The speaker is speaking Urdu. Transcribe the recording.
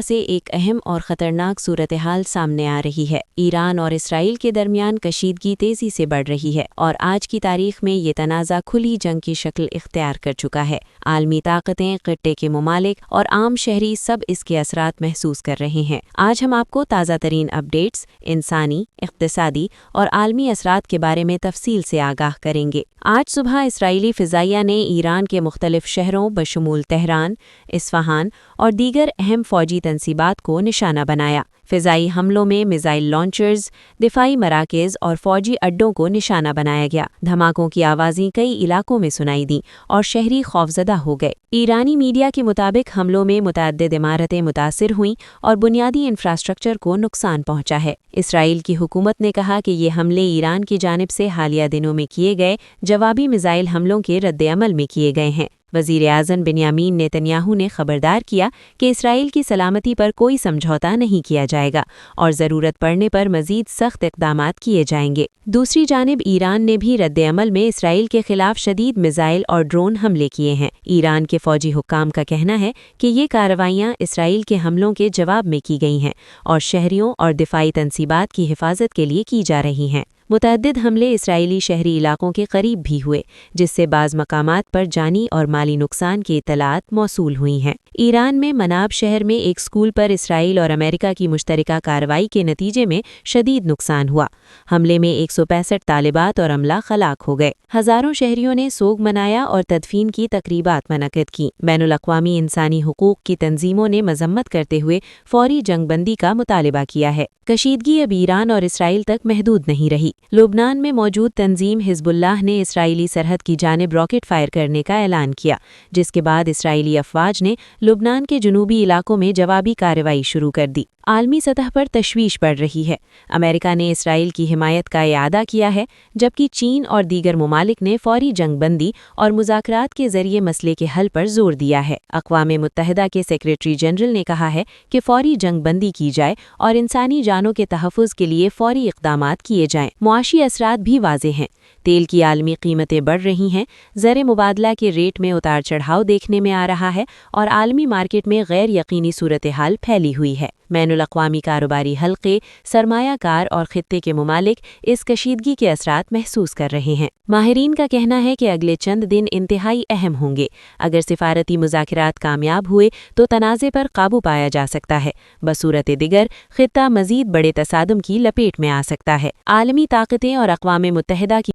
سے ایک اہم اور خطرناک صورتحال سامنے آ رہی ہے۔ ایران اور اسرائیل کے درمیان کشیدگی تیزی سے بڑھ رہی ہے اور آج کی تاریخ میں یہ تنازع کھلی جنگ کی شکل اختیار کر چکا ہے۔ عالمی طاقتیں، خطے کے ممالک اور عام شہری سب اس کے اثرات محسوس کر رہے ہیں۔ آج ہم آپ کو تازہ ترین اپڈیٹس، انسانی، اقتصادی اور عالمی اثرات کے بارے میں تفصیل سے آگاہ کریں گے۔ آج صبح اسرائیلی فضائیہ نے ایران کے مختلف شہروں بشمول تہران، اصفہان اور دیگر اہم فوجی تنصیبات کو نشانہ بنایا۔ فضائی حملوں میں میزائل لانچرز، دفاعی مراکز اور فوجی اڈوں کو نشانہ بنایا گیا۔ دھماکوں کی آوازیں کئی علاقوں میں سنائی دیں اور شہری خوفزدہ ہو گئے۔ ایرانی میڈیا کے مطابق حملوں میں متعدد عمارتیں متاثر ہوئیں اور بنیادی انفراسٹرکچر کو نقصان پہنچا ہے۔ اسرائیل کی حکومت نے کہا کہ یہ حملے ایران کی جانب سے حالیہ دنوں میں کیے گئے جوابی میزائل حملوں کے رد عمل میں کیے گئے ہیں۔ وزیراعظم بنیامین نیتنیاہو نے خبردار کیا کہ اسرائیل کی سلامتی پر کوئی سمجھوتا نہیں کیا جائے گا اور ضرورت پڑنے پر مزید سخت اقدامات کیے جائیں گے۔ دوسری جانب ایران نے بھی رد عمل میں اسرائیل کے خلاف شدید میزائل اور ڈرون حملے کیے ہیں۔ ایران کے فوجی حکام کا کہنا ہے کہ یہ کارروائیاں اسرائیل کے حملوں کے جواب میں کی گئی ہیں اور شہریوں اور دفاعی تنصیبات کی حفاظت کے لیے کی جا رہی ہیں۔ متعدد حملے اسرائیلی شہری علاقوں کے قریب بھی ہوئے، جس سے بعض مقامات پر جانی اور مالی نقصان کی اطلاعات موصول ہوئی ہیں۔ ایران میں مناب شہر میں ایک اسکول پر اسرائیل اور امریکہ کی مشترکہ کارروائی کے نتیجے میں شدید نقصان ہوا۔ حملے میں 165 طالبات اور عملہ ہلاک ہو گئے۔ ہزاروں شہریوں نے سوگ منایا اور تدفین کی تقریبات منعقد کیں۔ بین الاقوامی انسانی حقوق کی تنظیموں نے مذمت کرتے ہوئے فوری جنگ بندی کا مطالبہ کیا ہے۔ کشیدگی اب ایران اور اسرائیل تک محدود نہیں رہی۔ لبنان میں موجود تنظیم حزب اللہ نے اسرائیلی سرحد کی جانب راکٹ فائر کرنے کا اعلان کیا، جس کے بعد اسرائیلی افواج نے لبنان کے جنوبی علاقوں میں جوابی کارروائی شروع کر دی۔ عالمی سطح پر تشویش بڑھ رہی ہے۔ امریکہ نے اسرائیل کی حمایت کا اعادہ کیا ہے، جبکہ چین اور دیگر ممالک نے فوری جنگ بندی اور مذاکرات کے ذریعے مسئلے کے حل پر زور دیا ہے۔ اقوام متحدہ کے سیکریٹری جنرل نے کہا ہے کہ فوری جنگ بندی کی جائے اور انسانی جانوں کے تحفظ کے لیے فوری اقدامات کیے جائیں۔ معاشی اثرات بھی واضح ہیں۔ تیل کی عالمی قیمتیں بڑھ رہی ہیں، زر مبادلہ کے ریٹ میں اتار چڑھاؤ دیکھنے میں آ رہا ہے اور عالمی مارکیٹ میں غیر یقینی صورتحال پھیلی ہوئی ہے۔ بین الاقوامی کاروباری حلقے، سرمایہ کار اور خطے کے ممالک اس کشیدگی کے اثرات محسوس کر رہے ہیں۔ ماہرین کا کہنا ہے کہ اگلے چند دن انتہائی اہم ہوں گے۔ اگر سفارتی مذاکرات کامیاب ہوئے تو تنازع پر قابو پایا جا سکتا ہے، بصورت دیگر خطہ مزید بڑے تصادم کی لپیٹ میں آ سکتا ہے۔ عالمی طاقتیں اور اقوام متحدہ کی